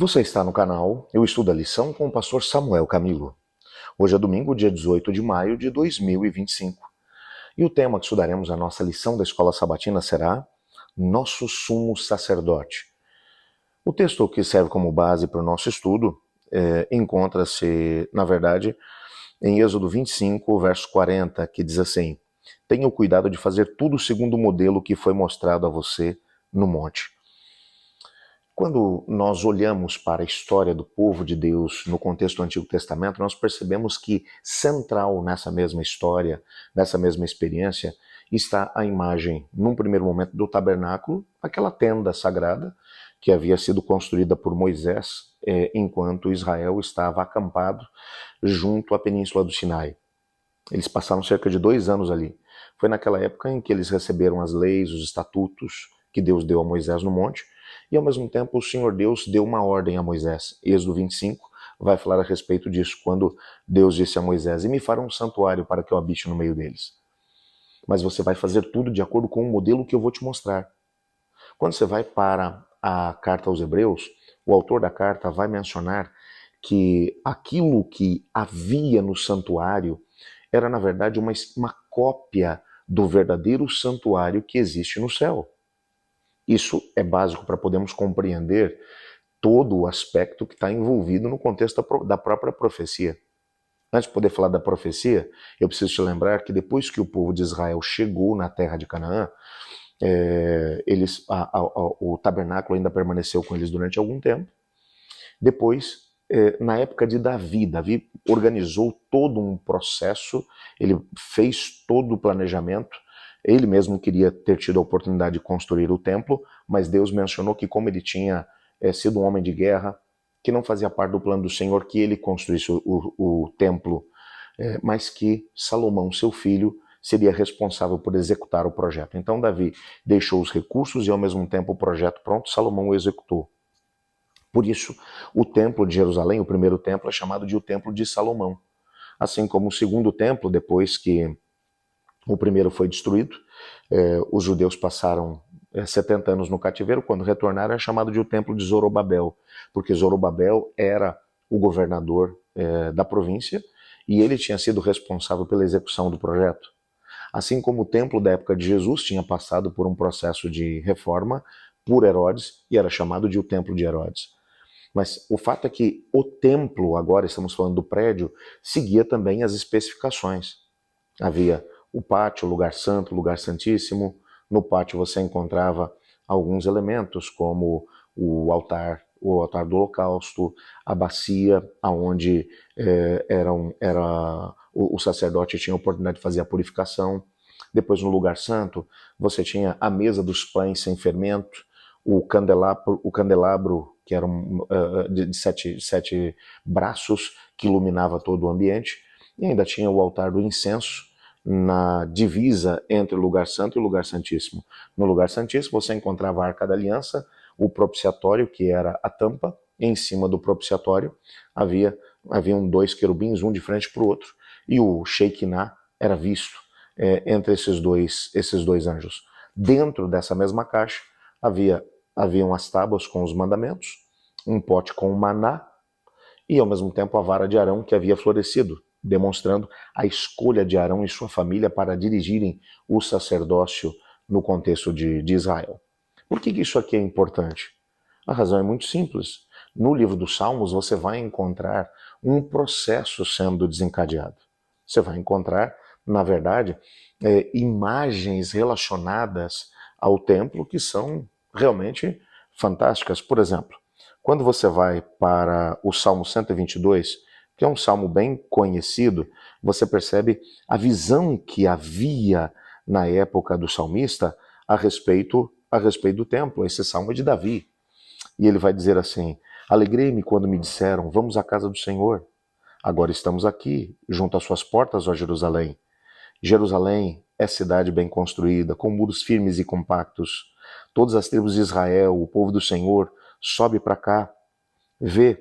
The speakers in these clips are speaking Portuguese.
Você está no canal Eu Estudo a Lição com o pastor Samuel Camilo. Hoje é domingo, dia 18 de maio de 2025. E o tema que estudaremos a nossa lição da Escola Sabatina será Nosso Sumo Sacerdote. O texto que serve como base para o nosso estudo encontra-se, na verdade, em Êxodo 25, verso 40, que diz assim: Tenha o cuidado de fazer tudo segundo o modelo que foi mostrado a você no monte. Quando nós olhamos para a história do povo de Deus no contexto do Antigo Testamento, nós percebemos que central nessa mesma história, nessa mesma experiência, está a imagem, num primeiro momento, do tabernáculo, aquela tenda sagrada que havia sido construída por Moisés enquanto Israel estava acampado junto à Península do Sinai. Eles passaram cerca de 2 anos ali. Foi naquela época em que eles receberam as leis, os estatutos que Deus deu a Moisés no monte, e ao mesmo tempo o Senhor Deus deu uma ordem a Moisés. Êxodo 25 vai falar a respeito disso, quando Deus disse a Moisés: E me farão um santuário para que eu habite no meio deles. Mas você vai fazer tudo de acordo com o modelo que eu vou te mostrar. Quando você vai para a carta aos Hebreus, o autor da carta vai mencionar que aquilo que havia no santuário era, na verdade, uma cópia do verdadeiro santuário que existe no céu. Isso é básico para podermos compreender todo o aspecto que está envolvido no contexto da própria profecia. Antes de poder falar da profecia, eu preciso te lembrar que depois que o povo de Israel chegou na terra de Canaã, o tabernáculo ainda permaneceu com eles durante algum tempo. Depois, na época de Davi organizou todo um processo, ele fez todo o planejamento. Ele mesmo queria ter tido a oportunidade de construir o templo, mas Deus mencionou que, como ele tinha sido um homem de guerra, que não fazia parte do plano do Senhor que ele construísse o templo, mas que Salomão, seu filho, seria responsável por executar o projeto. Então Davi deixou os recursos e ao mesmo tempo o projeto pronto, Salomão o executou. Por isso, o templo de Jerusalém, o primeiro templo, é chamado de o Templo de Salomão. Assim como o segundo templo, depois que o primeiro foi destruído, os judeus passaram 70 anos no cativeiro. Quando retornaram, é chamado de o Templo de Zorobabel, porque Zorobabel era o governador da província e ele tinha sido responsável pela execução do projeto. Assim como o templo da época de Jesus tinha passado por um processo de reforma por Herodes e era chamado de o Templo de Herodes. Mas o fato é que o templo, agora estamos falando do prédio, seguia também as especificações. Havia o pátio, o lugar santo, o lugar santíssimo. No pátio você encontrava alguns elementos, como o altar do holocausto, a bacia, onde o sacerdote tinha a oportunidade de fazer a purificação. Depois, no lugar santo, você tinha a mesa dos pães sem fermento, o candelabro que era de sete braços, que iluminava todo o ambiente, e ainda tinha o altar do incenso, na divisa entre o lugar santo e o lugar santíssimo. No lugar santíssimo você encontrava a Arca da Aliança, o propiciatório, que era a tampa. Em cima do propiciatório haviam 2 querubins, um de frente para o outro, e o Shekinah era visto entre esses dois anjos. Dentro dessa mesma caixa haviam as tábuas com os mandamentos, um pote com o maná e ao mesmo tempo a vara de Arão que havia florescido, demonstrando a escolha de Arão e sua família para dirigirem o sacerdócio no contexto de Israel. Por que isso aqui é importante? A razão é muito simples. No livro dos Salmos você vai encontrar um processo sendo desencadeado. Você vai encontrar, na verdade, imagens relacionadas ao templo que são realmente fantásticas. Por exemplo, quando você vai para o Salmo 122, que é um salmo bem conhecido, você percebe a visão que havia na época do salmista a respeito do templo. Esse salmo é de Davi. E ele vai dizer assim: Alegrei-me quando me disseram, vamos à casa do Senhor. Agora estamos aqui, junto às suas portas, ó Jerusalém. Jerusalém é cidade bem construída, com muros firmes e compactos. Todas as tribos de Israel, o povo do Senhor, sobe para cá, vem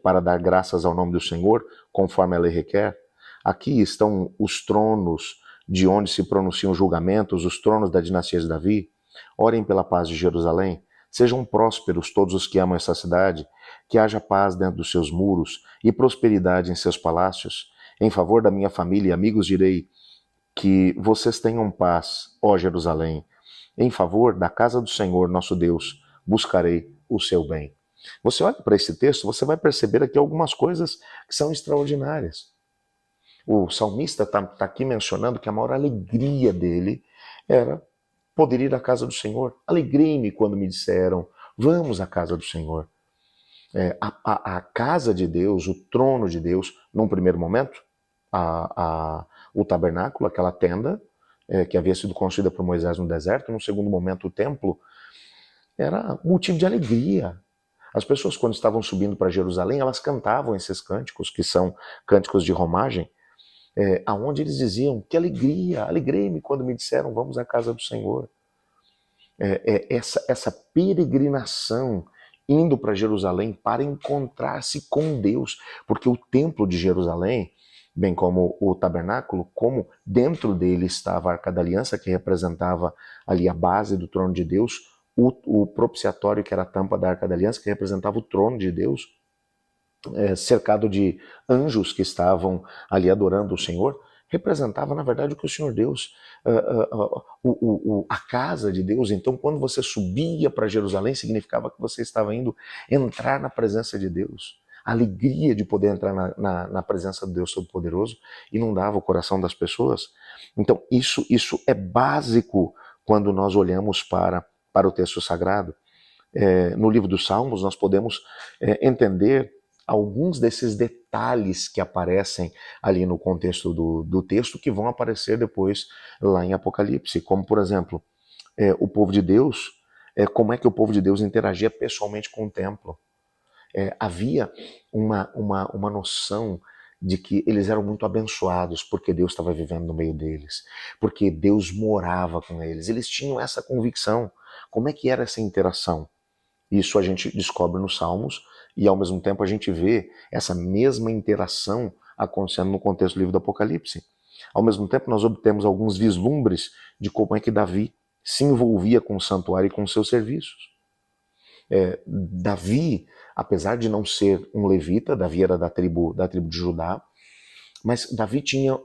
para dar graças ao nome do Senhor, conforme a lei requer. Aqui estão os tronos de onde se pronunciam julgamentos, os tronos da dinastia de Davi. Orem pela paz de Jerusalém. Sejam prósperos todos os que amam essa cidade, que haja paz dentro dos seus muros e prosperidade em seus palácios. Em favor da minha família e amigos direi que vocês tenham paz, ó Jerusalém. Em favor da casa do Senhor, nosso Deus, buscarei o seu bem. Você olha para esse texto, você vai perceber aqui algumas coisas que são extraordinárias. O salmista está aqui mencionando que a maior alegria dele era poder ir à casa do Senhor. Alegrei-me quando me disseram, vamos à casa do Senhor. A casa de Deus, o trono de Deus, num primeiro momento, o tabernáculo, aquela tenda que havia sido construída por Moisés no deserto, num segundo momento o templo, era motivo de alegria. As pessoas, quando estavam subindo para Jerusalém, elas cantavam esses cânticos, que são cânticos de romagem, aonde eles diziam, que alegria, alegrei-me quando me disseram, vamos à casa do Senhor. Essa peregrinação indo para Jerusalém para encontrar-se com Deus, porque o templo de Jerusalém, bem como o tabernáculo, como dentro dele estava a Arca da Aliança, que representava ali a base do trono de Deus, o propiciatório, que era a tampa da Arca da Aliança, que representava o trono de Deus, cercado de anjos que estavam ali adorando o Senhor, representava, na verdade, o que o Senhor Deus, a casa de Deus. Então, quando você subia para Jerusalém, significava que você estava indo entrar na presença de Deus. A alegria de poder entrar na presença do Deus Todo-Poderoso inundava o coração das pessoas. Então, isso é básico quando nós olhamos para o texto sagrado. No livro dos Salmos, nós podemos entender alguns desses detalhes que aparecem ali no contexto do texto, que vão aparecer depois lá em Apocalipse, como, por exemplo, o povo de Deus, como é que o povo de Deus interagia pessoalmente com o templo. Havia uma noção de que eles eram muito abençoados porque Deus estava vivendo no meio deles, porque Deus morava com eles. Eles tinham essa convicção. Como é que era essa interação? Isso a gente descobre nos Salmos e, ao mesmo tempo, a gente vê essa mesma interação acontecendo no contexto do livro do Apocalipse. Ao mesmo tempo, nós obtemos alguns vislumbres de como é que Davi se envolvia com o santuário e com os seus serviços. Davi, apesar de não ser um levita, Davi era da tribo de Judá, mas Davi tinha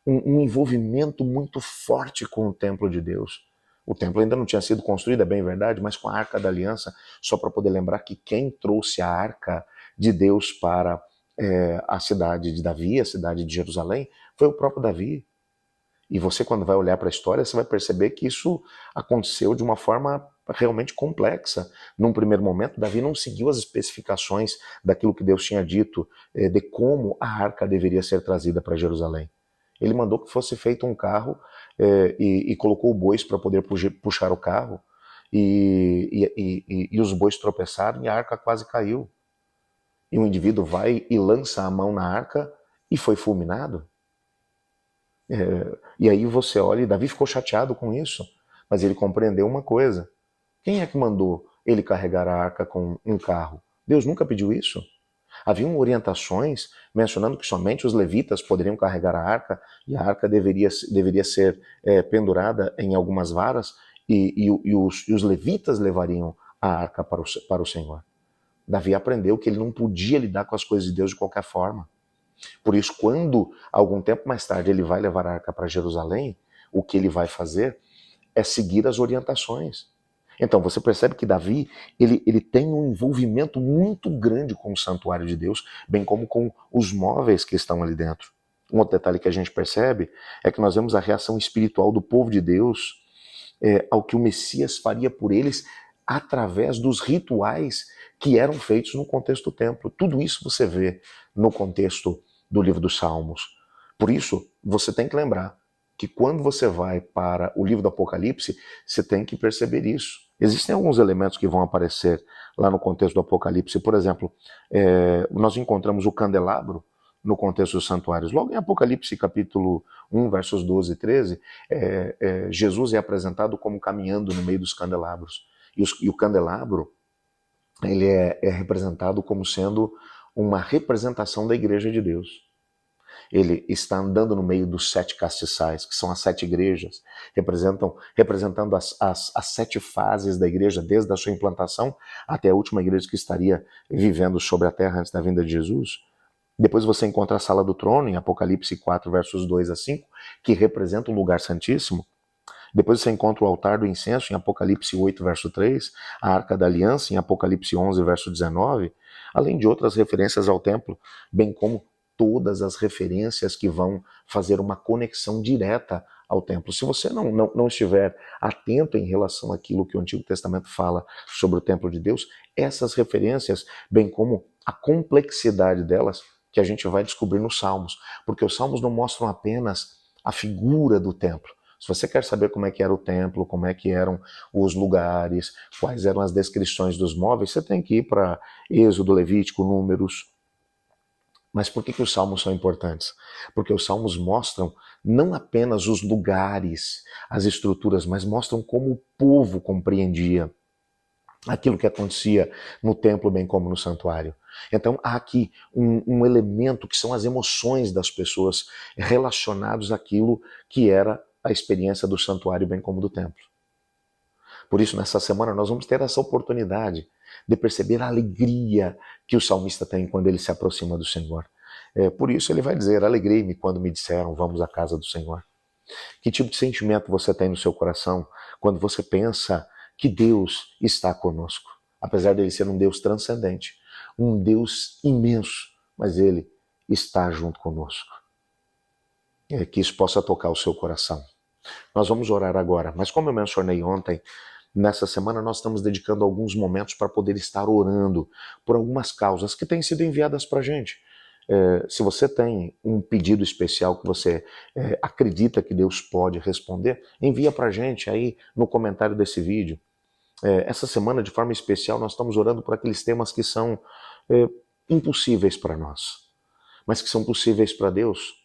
um envolvimento muito forte com o templo de Deus. O templo ainda não tinha sido construído, é bem verdade, mas com a Arca da Aliança, só para poder lembrar que quem trouxe a Arca de Deus para a cidade de Davi, a cidade de Jerusalém, foi o próprio Davi. E você, quando vai olhar para a história, você vai perceber que isso aconteceu de uma forma realmente complexa. Num primeiro momento, Davi não seguiu as especificações daquilo que Deus tinha dito, de como a arca deveria ser trazida para Jerusalém. Ele mandou que fosse feito um carro e colocou bois para poder puxar o carro, e os bois tropeçaram e a arca quase caiu. E o indivíduo vai e lança a mão na arca e foi fulminado. E aí você olha, e Davi ficou chateado com isso, mas ele compreendeu uma coisa. Quem é que mandou ele carregar a arca com um carro? Deus nunca pediu isso. Haviam orientações mencionando que somente os levitas poderiam carregar a arca, e a arca deveria ser pendurada em algumas varas, e os levitas levariam a arca para o Senhor. Davi aprendeu que ele não podia lidar com as coisas de Deus de qualquer forma. Por isso, quando, algum tempo mais tarde, ele vai levar a arca para Jerusalém, o que ele vai fazer é seguir as orientações. Então, você percebe que Davi, ele tem um envolvimento muito grande com o santuário de Deus, bem como com os móveis que estão ali dentro. Um outro detalhe que a gente percebe é que nós vemos a reação espiritual do povo de Deus ao que o Messias faria por eles através dos rituais que eram feitos no contexto do templo. Tudo isso você vê no contexto do livro dos Salmos. Por isso, você tem que lembrar que quando você vai para o livro do Apocalipse, você tem que perceber isso. Existem alguns elementos que vão aparecer lá no contexto do Apocalipse. Por exemplo, nós encontramos o candelabro no contexto dos santuários. Logo em Apocalipse, capítulo 1, versos 12 e 13, Jesus é apresentado como caminhando no meio dos candelabros. E o candelabro, ele é representado como sendo uma representação da igreja de Deus. Ele está andando no meio dos 7 castiçais, que são as 7 igrejas, representando as 7 fases da igreja, desde a sua implantação até a última igreja que estaria vivendo sobre a terra antes da vinda de Jesus. Depois você encontra a sala do trono, em Apocalipse 4, versos 2 a 5, que representa o lugar santíssimo. Depois você encontra o altar do incenso, em Apocalipse 8, verso 3, a Arca da Aliança, em Apocalipse 11, verso 19, além de outras referências ao templo, bem como todas as referências que vão fazer uma conexão direta ao templo. Se você não estiver atento em relação àquilo que o Antigo Testamento fala sobre o templo de Deus, essas referências, bem como a complexidade delas, que a gente vai descobrir nos Salmos, porque os Salmos não mostram apenas a figura do templo. Se você quer saber como é que era o templo, como é que eram os lugares, quais eram as descrições dos móveis, você tem que ir para Êxodo, Levítico, Números. Mas por que os Salmos são importantes? Porque os Salmos mostram não apenas os lugares, as estruturas, mas mostram como o povo compreendia aquilo que acontecia no templo, bem como no santuário. Então há aqui um elemento que são as emoções das pessoas relacionados àquilo que era a experiência do santuário, bem como do templo. Por isso, nessa semana, nós vamos ter essa oportunidade de perceber a alegria que o salmista tem quando ele se aproxima do Senhor. Por isso ele vai dizer, alegrei-me quando me disseram, vamos à casa do Senhor. Que tipo de sentimento você tem no seu coração quando você pensa que Deus está conosco? Apesar dele ser um Deus transcendente, um Deus imenso, mas ele está junto conosco. Que isso possa tocar o seu coração. Nós vamos orar agora, mas como eu mencionei ontem, nessa semana nós estamos dedicando alguns momentos para poder estar orando por algumas causas que têm sido enviadas para a gente. Se você tem um pedido especial que você acredita que Deus pode responder, envia para a gente aí no comentário desse vídeo. Essa semana, de forma especial, nós estamos orando por aqueles temas que são impossíveis para nós, mas que são possíveis para Deus.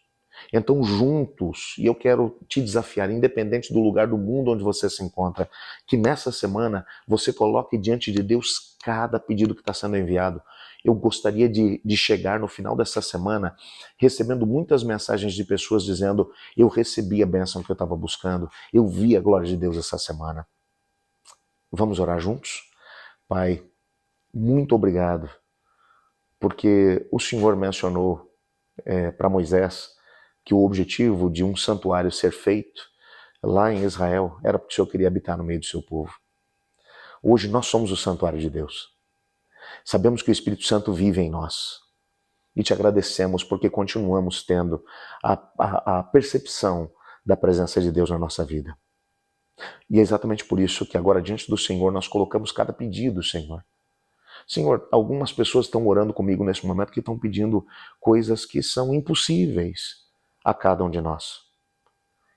Então, juntos, e eu quero te desafiar, independente do lugar do mundo onde você se encontra, que nessa semana você coloque diante de Deus cada pedido que está sendo enviado. Eu gostaria de chegar no final dessa semana recebendo muitas mensagens de pessoas dizendo: eu recebi a bênção que eu estava buscando, eu vi a glória de Deus essa semana. Vamos orar juntos? Pai, muito obrigado, porque o Senhor mencionou para Moisés que o objetivo de um santuário ser feito lá em Israel era porque o Senhor queria habitar no meio do seu povo. Hoje nós somos o santuário de Deus. Sabemos que o Espírito Santo vive em nós. E te agradecemos porque continuamos tendo a percepção da presença de Deus na nossa vida. E é exatamente por isso que agora diante do Senhor nós colocamos cada pedido, Senhor. Senhor, algumas pessoas estão orando comigo nesse momento que estão pedindo coisas que são impossíveis a cada um de nós.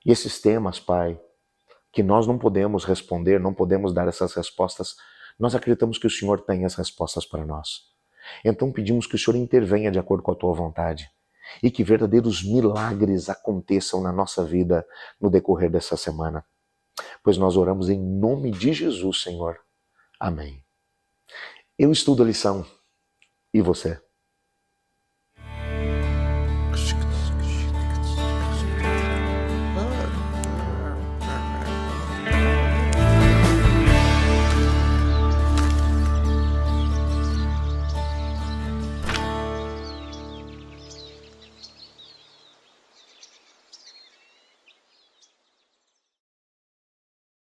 E esses temas, Pai, que nós não podemos responder, não podemos dar essas respostas, nós acreditamos que o Senhor tem as respostas para nós. Então pedimos que o Senhor intervenha de acordo com a Tua vontade e que verdadeiros milagres aconteçam na nossa vida no decorrer dessa semana. Pois nós oramos em nome de Jesus, Senhor. Amém. Eu estudo a lição. E você?